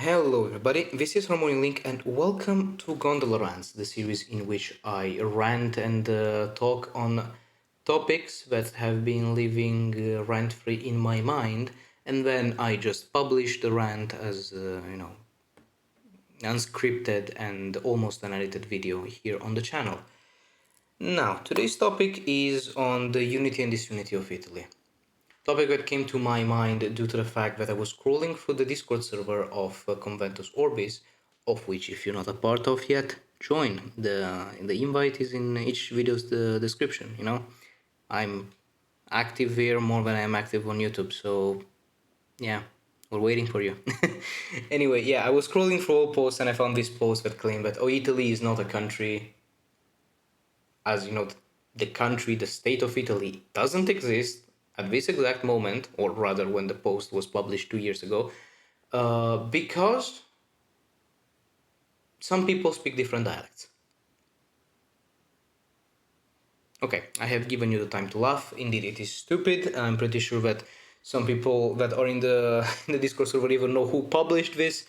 Hello, everybody. This is Harmony Link, and welcome to Gondola Rants, the series in which I rant and talk on topics that have been living rant free in my mind, and then I just publish the rant as unscripted and almost unedited video here on the channel. Now, today's topic is on the unity and disunity of Italy. Topic that came to my mind due to the fact that I was scrolling through the Discord server of Conventus Orbis, of which if you're not a part of yet, join. The invite is in each video's the description, I'm active here more than I'm active on YouTube, so yeah, we're waiting for you. Anyway, yeah, I was scrolling through all posts and I found this post that claimed that, oh, Italy is not a country, as you know, the country, the state of Italy doesn't exist at this exact moment, or rather when the post was published 2 years ago, because some people speak different dialects. Okay, I have given you the time to laugh. Indeed, it is stupid. I'm pretty sure that some people that are in the in the Discord server even know who published this.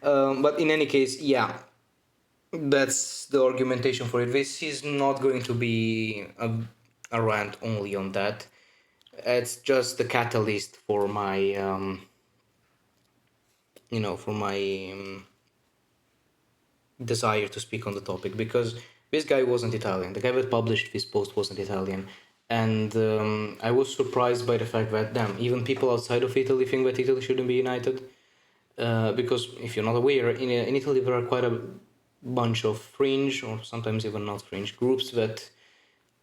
But in any case, yeah, that's the argumentation for it. This is not going to be a rant only on that. It's just the catalyst for my for my desire to speak on the topic, because this guy wasn't Italian. The guy that published this post wasn't Italian, and I was surprised by the fact that damn, even people outside of Italy think that Italy shouldn't be united. Because if you're not aware, in Italy there are quite a bunch of fringe, or sometimes even not fringe, groups that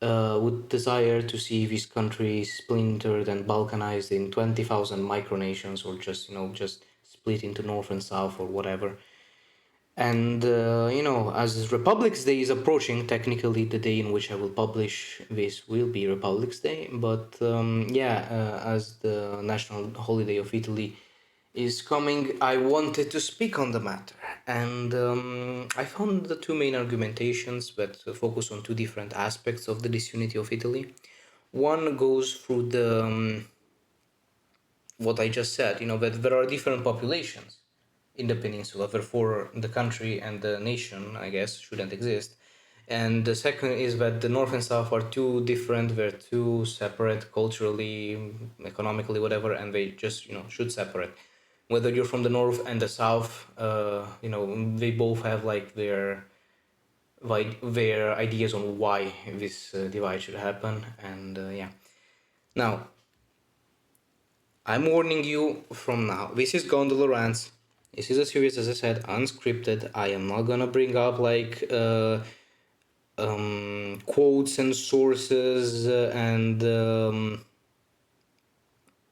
would desire to see this country splintered and balkanized in 20,000 micronations, or just split into north and south or whatever. And as Republic's Day is approaching, technically the day in which I will publish this will be Republic's Day, but as the national holiday of Italy is coming, I wanted to speak on the matter. And I found the two main argumentations that focus on two different aspects of the disunity of Italy. One goes through the what I just said, that there are different populations in the peninsula, therefore the country and the nation, I guess, shouldn't exist. And the second is that the north and south are too different, they're too separate culturally, economically, whatever, and they just, should separate. Whether you're from the north and the south, they both have like their ideas on why this divide should happen, and yeah. Now, I'm warning you from now. This is Gondola Rants. This is a series, as I said, unscripted. I am not gonna bring up like quotes and sources and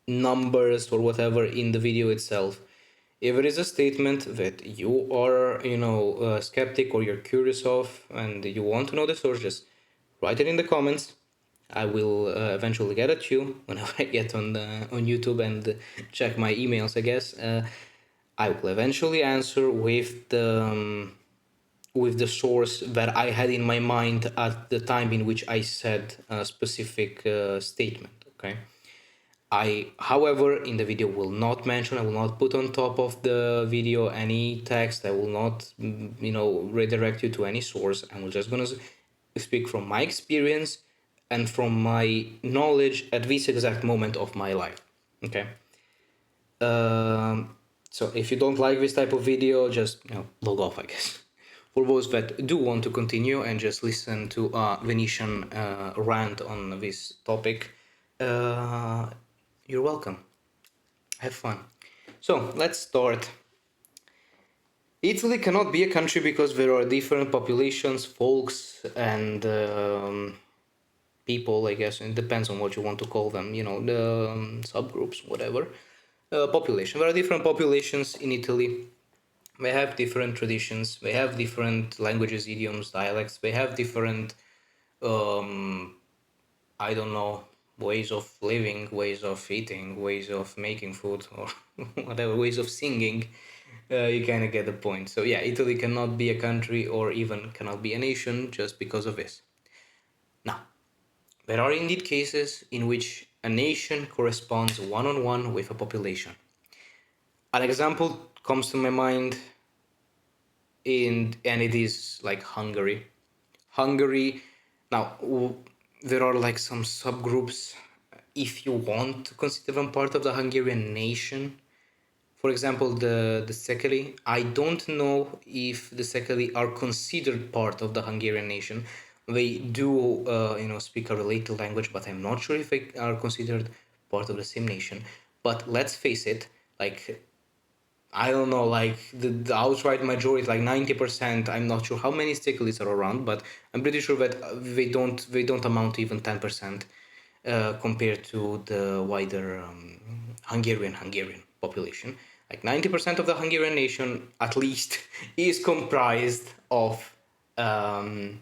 numbers or whatever in the video itself. If there is a statement that you are, a skeptic, or you're curious of, and you want to know the source, just write it in the comments. I will eventually get at you whenever I get on YouTube and check my emails, I guess. I will eventually answer with the source that I had in my mind at the time in which I said a specific statement. Okay. However, in the video will not mention, I will not put on top of the video any text. I will not, redirect you to any source. I'm just gonna speak from my experience and from my knowledge at this exact moment of my life. Okay. So if you don't like this type of video, just log off, I guess. For those that do want to continue and just listen to a Venetian rant on this topic, you're welcome. Have fun. So let's start. Italy cannot be a country because there are different populations, folks, and people, I guess. It depends on what you want to call them, the subgroups, whatever. Population. There are different populations in Italy. They have different traditions. They have different languages, idioms, dialects. They have different, I don't know, ways of living, ways of eating, ways of making food, or whatever, ways of singing. You kind of get the point. So yeah, Italy cannot be a country or even cannot be a nation just because of this. Now, there are indeed cases in which a nation corresponds one-on-one with a population. An example comes to my mind, and it is like Hungary. Hungary. Now, there are like some subgroups. If you want to consider them part of the Hungarian nation, for example, the Szekely. I don't know if the Szekely are considered part of the Hungarian nation. They do, speak a related language, but I'm not sure if they are considered part of the same nation. But let's face it, like I don't know, like the outright majority, like 90%. I'm not sure how many Szekely's are around, but I'm pretty sure that they don't amount to even 10% compared to the wider Hungarian population. Like 90% of the Hungarian nation, at least, is comprised um,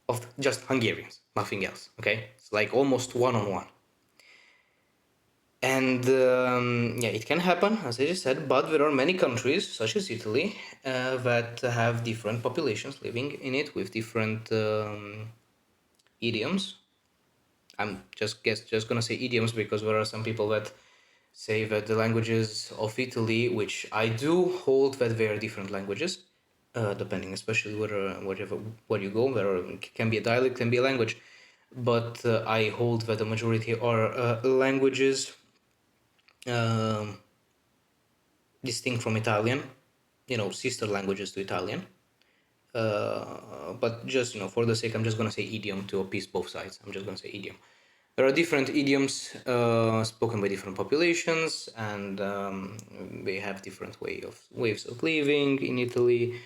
of just Hungarians, nothing else. Okay, it's like almost one on one. And yeah, it can happen, as I just said, but there are many countries, such as Italy, that have different populations living in it with different idioms. I'm just gonna say idioms because there are some people that say that the languages of Italy, which I do hold that they are different languages, depending, especially where you go, there can be a dialect, can be a language, but I hold that the majority are languages um, distinct from Italian, sister languages to Italian. But just for the sake, I'm just gonna say idiom to appease both sides. I'm just gonna say idiom. There are different idioms spoken by different populations, and they have different ways of living in Italy.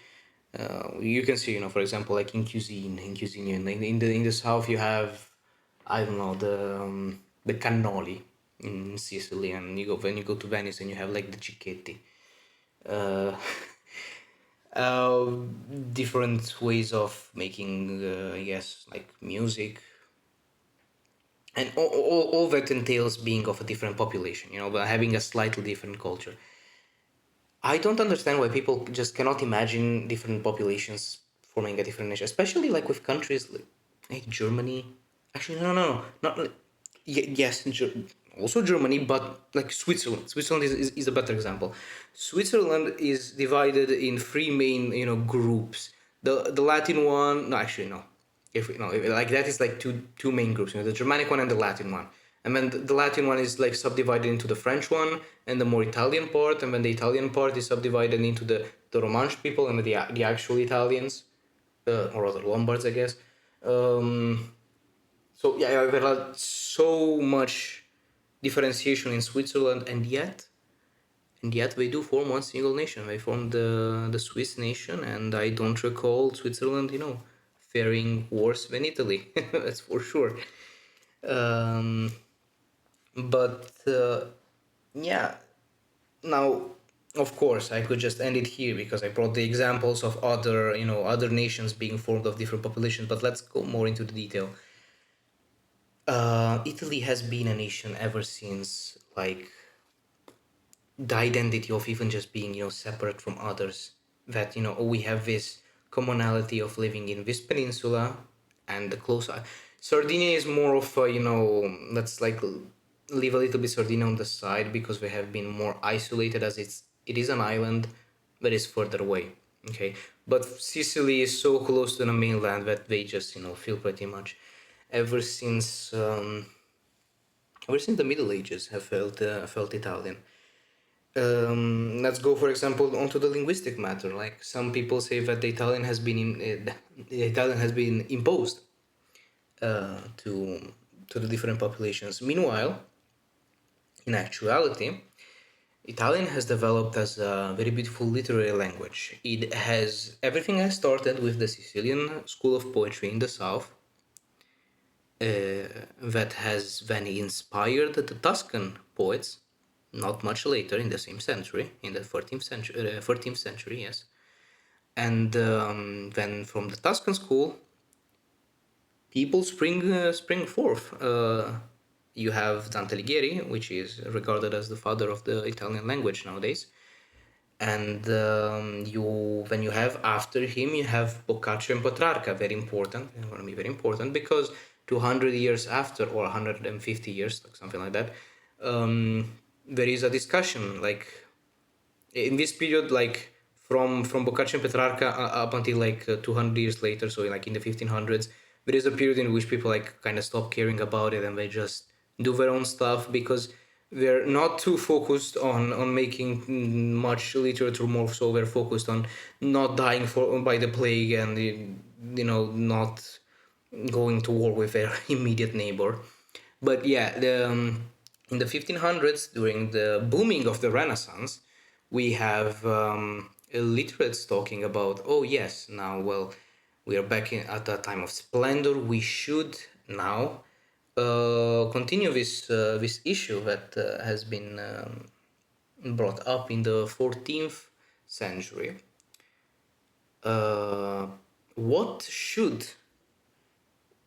You can see, for example, like in cuisine, in the south, you have, I don't know, the cannoli in Sicily, and when you go to Venice, and you have like the cicchetti. Uh, uh, Different ways of making, I guess, like music, and all that entails being of a different population, but having a slightly different culture. I don't understand why people just cannot imagine different populations forming a different nation, especially like with countries like Germany. Actually, no, no, no, not like, yes, also Germany, but like Switzerland. Switzerland is a better example. Switzerland is divided in three main, groups. The Latin one, no, actually no. Like that is like two main groups, the Germanic one and the Latin one. And then the Latin one is like subdivided into the French one and the more Italian part, and then the Italian part is subdivided into the Romansh people and the actual Italians, or rather Lombards, I guess. Um, so yeah, there are so much differentiation in Switzerland, and yet they do form one single nation. They form the Swiss nation, and I don't recall Switzerland, faring worse than Italy. That's for sure. Um, but yeah, now of course I could just end it here because I brought the examples of other nations being formed of different populations. But let's go more into the detail. Italy has been a nation ever since, like, the identity of even just being separate from others, that we have this commonality of living in this peninsula and the close. Sardinia is more of a, let's like leave a little bit Sardinia on the side because we have been more isolated, as it is an island that is further away. Okay, but Sicily is so close to the mainland that they just feel pretty much ever since the Middle Ages have felt Italian. Let's go, for example, onto the linguistic matter. Like, some people say that the Italian has been imposed to the different populations. Meanwhile, in actuality, Italian has developed as a very beautiful literary language. Everything has started with the Sicilian school of poetry in the south, that has then inspired the Tuscan poets not much later in the same century, in the 14th century, yes. And then from the Tuscan school, people spring forth. You have Dante Alighieri, which is regarded as the father of the Italian language nowadays. And when you have after him, you have Boccaccio and Petrarca, very important. They're going to be very important because 200 years after, or 150 years, like something like that, there is a discussion, like, in this period, like from Boccaccio and Petrarca up until like 200 years later, so like in the 1500s, there is a period in which people like kind of stop caring about it and they just do their own stuff because they're not too focused on making much literature more, so they're focused on not dying by the plague and not going to war with their immediate neighbor. But yeah, in the 1500s, during the booming of the Renaissance, we have literates talking about, oh yes, now well, we are back at a time of splendor. We should now continue this issue that has been brought up in the 14th century. Uh, what should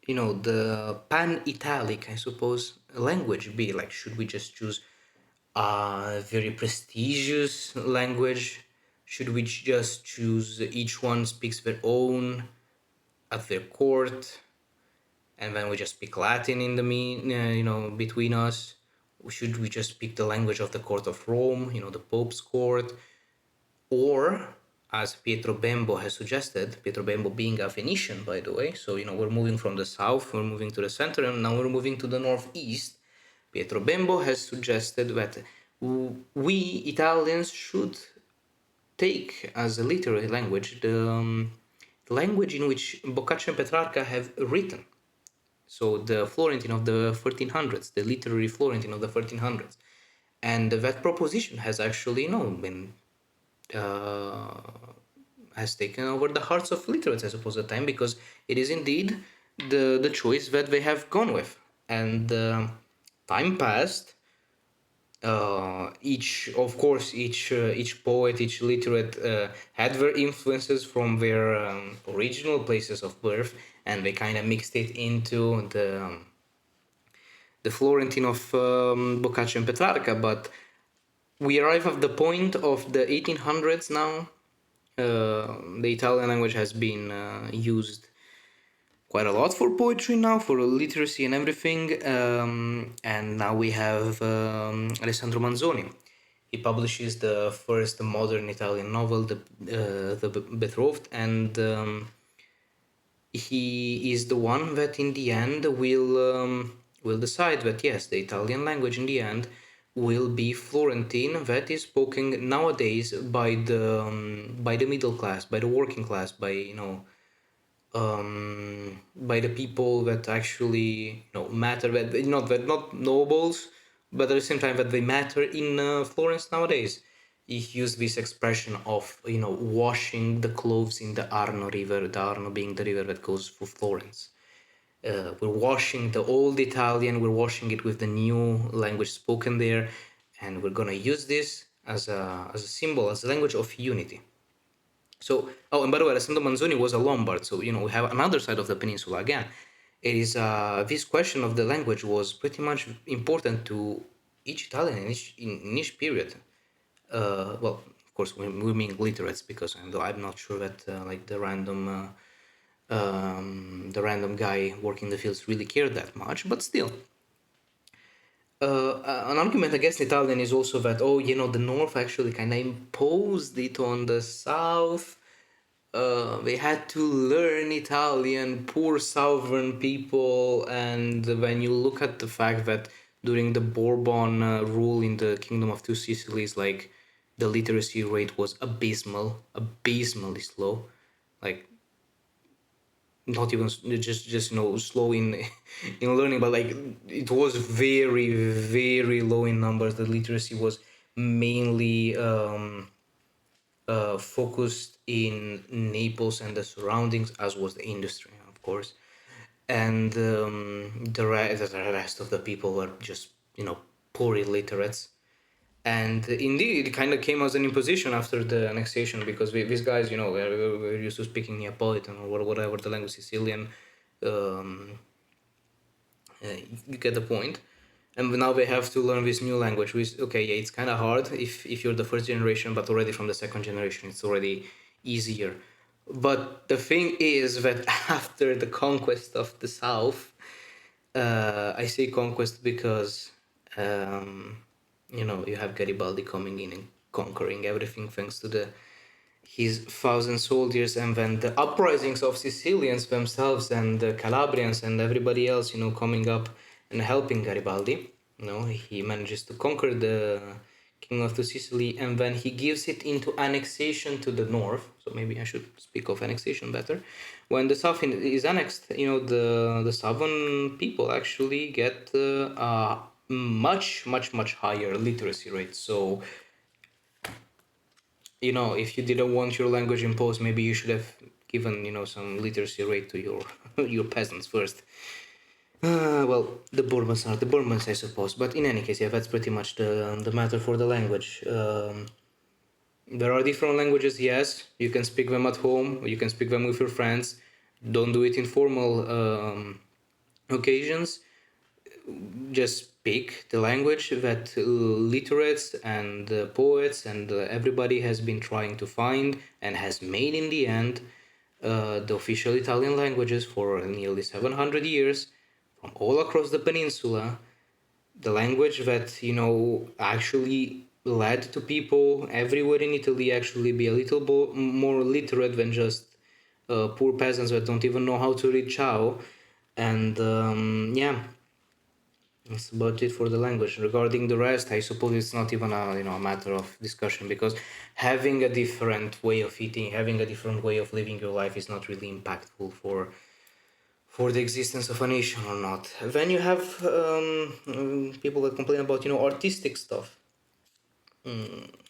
the pan-Italic, I suppose, language be? Like, should we just choose a very prestigious language? Should we just choose each one speaks their own at their court, and then we just speak Latin in the between us? Should we just speak the language of the court of Rome, the Pope's court? Or, as Pietro Bembo has suggested, Pietro Bembo being a Venetian, by the way, so we're moving from the south, we're moving to the center, and now we're moving to the northeast. Pietro Bembo has suggested that we Italians should take as a literary language the language in which Boccaccio and Petrarca have written. So the Florentine of the 1300s, the literary Florentine of the 1300s. And that proposition has actually, been uh, has taken over the hearts of literates, I suppose, at the time, because it is indeed the choice that they have gone with. And time passed. Each poet, each literate had their influences from their original places of birth, and they kind of mixed it into the Florentine of Boccaccio and Petrarca. But we arrive at the point of the 1800s now. The Italian language has been used quite a lot for poetry now, for literacy and everything. And now we have Alessandro Manzoni. He publishes the first modern Italian novel, the Betrothed, and he is the one that in the end will decide that yes, the Italian language in the end will be Florentine, that is spoken nowadays by the middle class, by the working class, by the people that actually matter, that not nobles, but at the same time that they matter in Florence nowadays. He used this expression of washing the clothes in the Arno River, the Arno being the river that goes through Florence. We're washing the old Italian, we're washing it with the new language spoken there, and we're gonna use this as a symbol, as a language of unity. So, oh, and by the way, Alessandro Manzoni was a Lombard, so we have another side of the peninsula again. It is this question of the language was pretty much important to each Italian in each period. Well, of course, we mean literates because I'm not sure that like the random guy working the fields really cared that much, but still. An argument against Italian is also that the North actually kind of imposed it on the South. They had to learn Italian, poor southern people, and when you look at the fact that during the Bourbon rule in the Kingdom of Two Sicilies, like the literacy rate was abysmally slow, like not even just slow in in learning, but like it was very low in numbers. The literacy was mainly focused in Naples and the surroundings, as was the industry, of course. And the rest of the people were just, poor illiterates. And indeed, it kind of came as an imposition after the annexation because these guys, were used to speaking Neapolitan or whatever the language, Sicilian. Um, you get the point. And now they have to learn this new language, which, okay, yeah, it's kind of hard if you're the first generation, but already from the second generation, it's already easier. But the thing is that after the conquest of the South, I say conquest because, you have Garibaldi coming in and conquering everything thanks to the his 1,000 soldiers, and then the uprisings of Sicilians themselves and the Calabrians and everybody else, coming up and helping Garibaldi. He manages to conquer the king of the Sicily, and then he gives it into annexation to the north. So maybe I should speak of annexation better. When the south is annexed, the southern people actually get a much, much, much higher literacy rate. So if you didn't want your language imposed, maybe you should have given, some literacy rate to your your peasants first. Well, the Bourbons, I suppose. But in any case, yeah, that's pretty much the matter for the language. There are different languages, yes. You can speak them at home, you can speak them with your friends. Don't do it in formal occasions. Just speak the language that literates and poets and everybody has been trying to find and has made in the end the official Italian languages for nearly 700 years from all across the peninsula. The language that actually led to people everywhere in Italy actually be a little more literate than just poor peasants that don't even know how to read ciao. And yeah, that's about it for the language. Regarding the rest, I suppose it's not even a matter of discussion, because having a different way of eating, having a different way of living your life is not really impactful for the existence of a nation or not. Then you have people that complain about artistic stuff.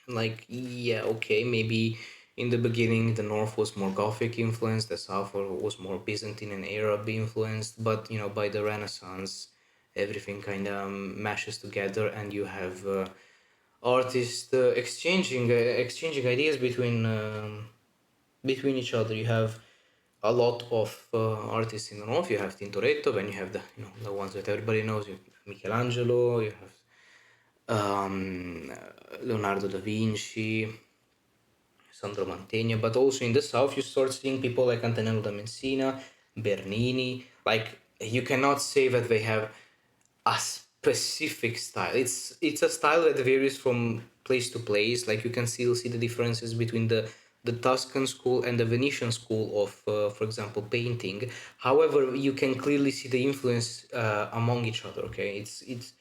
Like, yeah, okay, maybe in the beginning the north was more Gothic influenced, the south was more Byzantine and Arab influenced, but by the Renaissance everything kind of mashes together, and you have artists exchanging ideas between each other. You have a lot of artists in the north. You have Tintoretto, then you have the ones that everybody knows. You have Michelangelo, you have Leonardo da Vinci, Sandro Mantegna, but also in the south you start seeing people like Antonello da Messina, Bernini. Like, you cannot say that they have a specific style. It's a style that varies from place to place. Like, you can still see the differences between the Tuscan school and the Venetian school of, for example, painting. However, you can clearly see the influence among each other. Okay, it's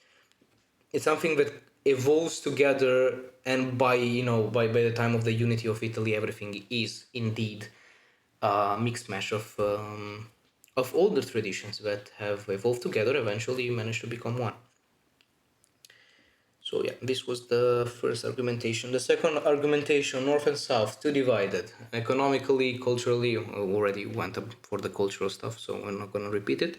something that evolves together, and by the time of the unity of Italy, everything is indeed a mixed mash of older traditions that have evolved together. Eventually you manage to become one. So yeah, this was the first argumentation. The second argumentation: north and south, too divided economically, culturally. Already went up for the cultural stuff, so I'm not gonna repeat it.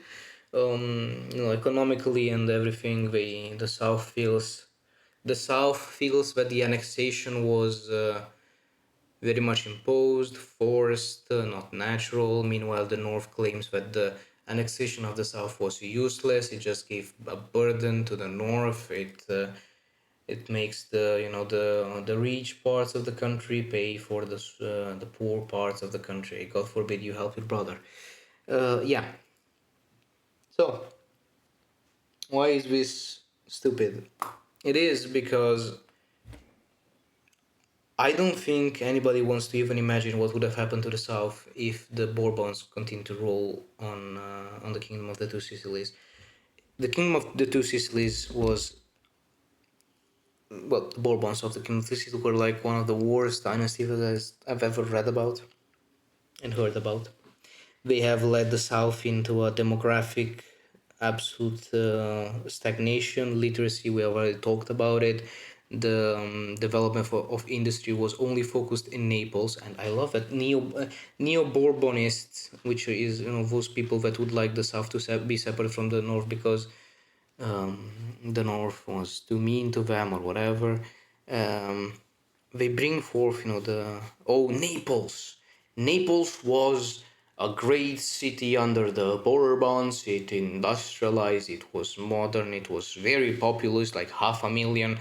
Economically and everything, the south feels that the annexation was very much imposed, forced, not natural. Meanwhile, the north claims that the annexation of the south was useless. It just gave a burden to the north. It makes the rich parts of the country pay for the poor parts of the country. God forbid you help your brother. Yeah. So why is this stupid? It is because I don't think anybody wants to even imagine what would have happened to the south if the Bourbons continued to rule on the Kingdom of the Two Sicilies. The Kingdom of the Two Sicilies was, well, the Bourbons of the Kingdom of the Sicilies were like one of the worst dynasties that I've ever read about and heard about. They have led the South into a demographic absolute stagnation. Literacy, we already talked about it. The development of industry was only focused in Naples, and I love that neo Bourbonists, which is those people that would like the South to be separate from the North because the North was too mean to them or whatever. Um, they bring forth, Naples. Naples was a great city under the Bourbons. It industrialized. It was modern. It was very populous, like 500,000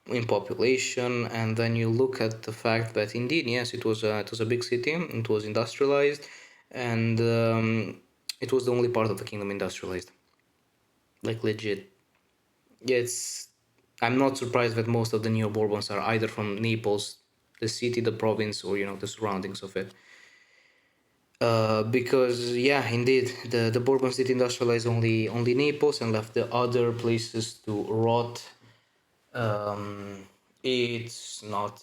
in population. And then you look at the fact that indeed, yes, it was a big city. It was industrialized, and it was the only part of the kingdom industrialized, like legit. Yeah, I'm not surprised that most of the Neo Bourbons are either from Naples, the city, the province, or the surroundings of it. Because yeah, indeed, the Bourbons did industrialize only Naples and left the other places to rot. Um, it's not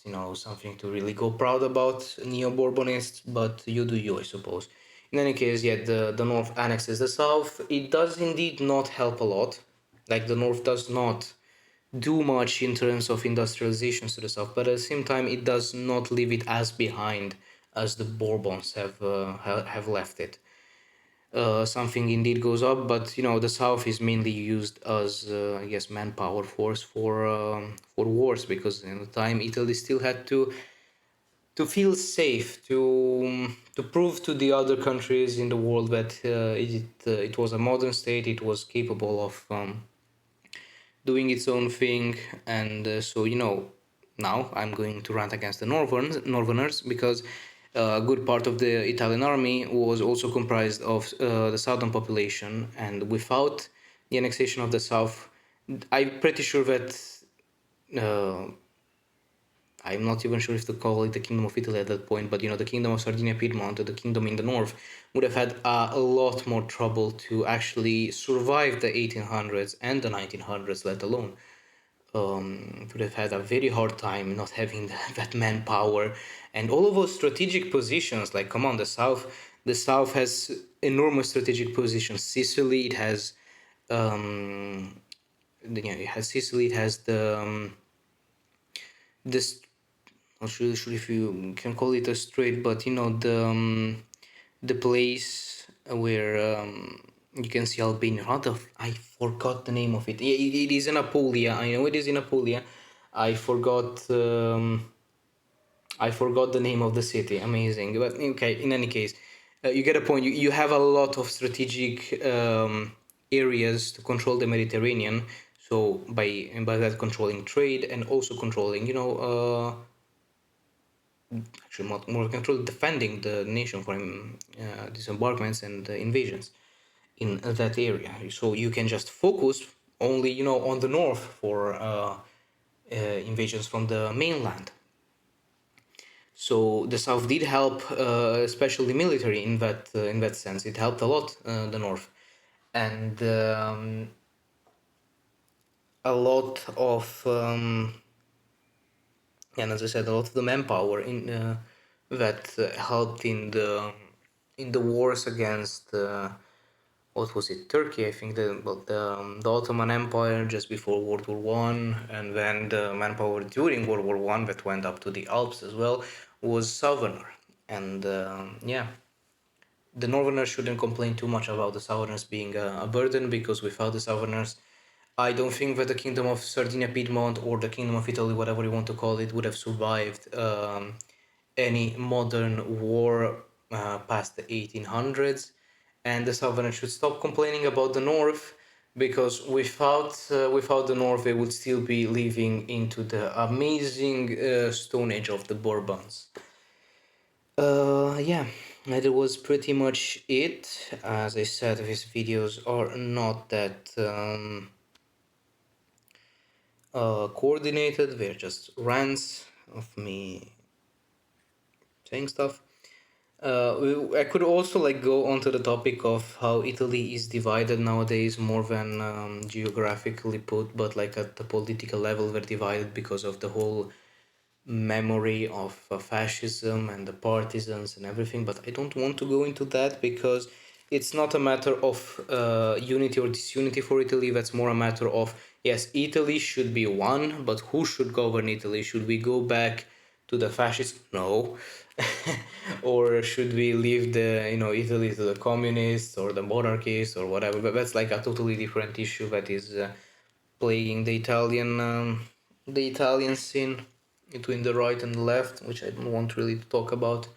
something to really go proud about, Neo-Bourbonists, but you do you, I suppose. In any case, yeah, the North annexes the South. It does indeed not help a lot. Like the North does not do much in terms of industrializations to the South, but at the same time, it does not leave it as behind as the Bourbons have left it. Something indeed goes up, but the South is mainly used as, I guess, manpower force for wars, because in the time Italy still had to feel safe, to prove to the other countries in the world that it was a modern state, it was capable of doing its own thing. And so now I'm going to rant against the Northerners, because a good part of the Italian army was also comprised of the southern population, and without the annexation of the south, I'm pretty sure that uh, I'm not even sure if to call it the Kingdom of Italy at that point, but the Kingdom of Sardinia Piedmont, or the kingdom in the north, would have had a lot more trouble to actually survive the 1800s and the 1900s, let alone. Would have had a very hard time not having that manpower and all of those strategic positions. Like, come on, the south has enormous strategic positions. Sicily, it has, it has Sicily, it has this. Not really sure if you can call it a strait, but the place where you can see Albania. I forgot the name of it. It is in Apulia. I know it is in Apulia. I forgot. I forgot the name of the city. Amazing, but okay. In any case, you get a point. You have a lot of strategic areas to control the Mediterranean. So by that, controlling trade and also controlling, actually more control, defending the nation from disembarkments and invasions in that area. So you can just focus only on the north for invasions from the mainland. So the south did help, especially military, in that sense. It helped a lot, the north, and a lot of and as I said, a lot of the manpower in that helped in the wars against, what was it, Turkey, I think, the Ottoman Empire just before World War One, and then the manpower during World War One that went up to the Alps as well was southerner. And yeah, the northerners shouldn't complain too much about the southerners being a burden, because without the southerners, I don't think that the Kingdom of Sardinia Piedmont, or the Kingdom of Italy, whatever you want to call it, would have survived any modern war past the 1800s. And the southerners should stop complaining about the north, because without the north, they would still be living into the amazing Stone Age of the Bourbons. Yeah, that was pretty much it. As I said, these videos are not that coordinated. They're just rants of me saying stuff. I could also like go onto the topic of how Italy is divided nowadays, more than geographically put, but like at the political level, they're divided because of the whole memory of fascism and the partisans and everything. But I don't want to go into that, because it's not a matter of unity or disunity for Italy. That's more a matter of, yes, Italy should be one, but who should govern Italy? Should we go back to the fascists? No. Or should we leave the Italy to the communists or the monarchists or whatever? But that's like a totally different issue that is plaguing the Italian scene between the right and the left, which I don't want really to talk about.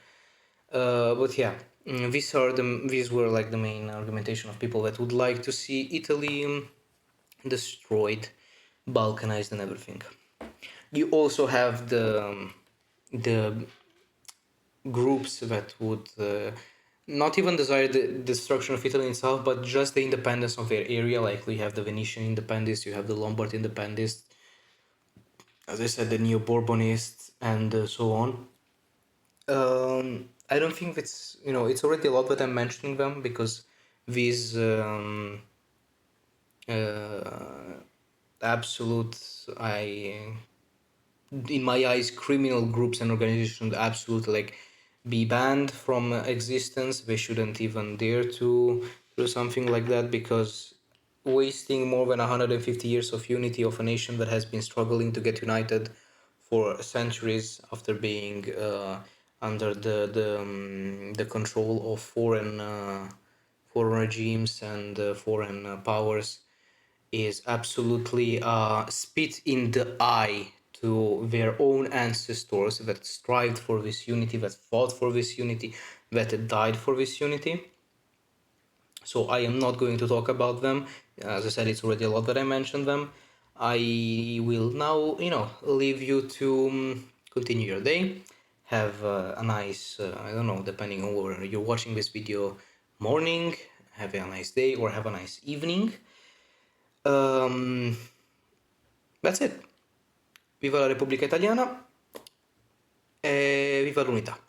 But yeah, these were like the main argumentation of people that would like to see Italy destroyed, balkanized, and everything. You also have the groups that would not even desire the destruction of Italy itself, but just the independence of their area. Like we have the Venetian independence, you have the Lombard independence, as I said, the Neo-Bourbonists and so on. I don't think it's, it's already a lot that I'm mentioning them, because these uh, absolute, in my eyes, criminal groups and organizations absolutely like be banned from existence. They shouldn't even dare to do something like that, because wasting more than 150 years of unity of a nation that has been struggling to get united for centuries after being under the control of foreign regimes and foreign powers is absolutely spit in the eye to their own ancestors that strived for this unity, that fought for this unity, that died for this unity. So I am not going to talk about them. As I said, it's already a lot that I mentioned them. I will now, leave you to continue your day. Have a nice, I don't know, depending on where you're watching this video, morning. Have a nice day or have a nice evening. Um, that's it. Viva la Repubblica Italiana e viva l'unità.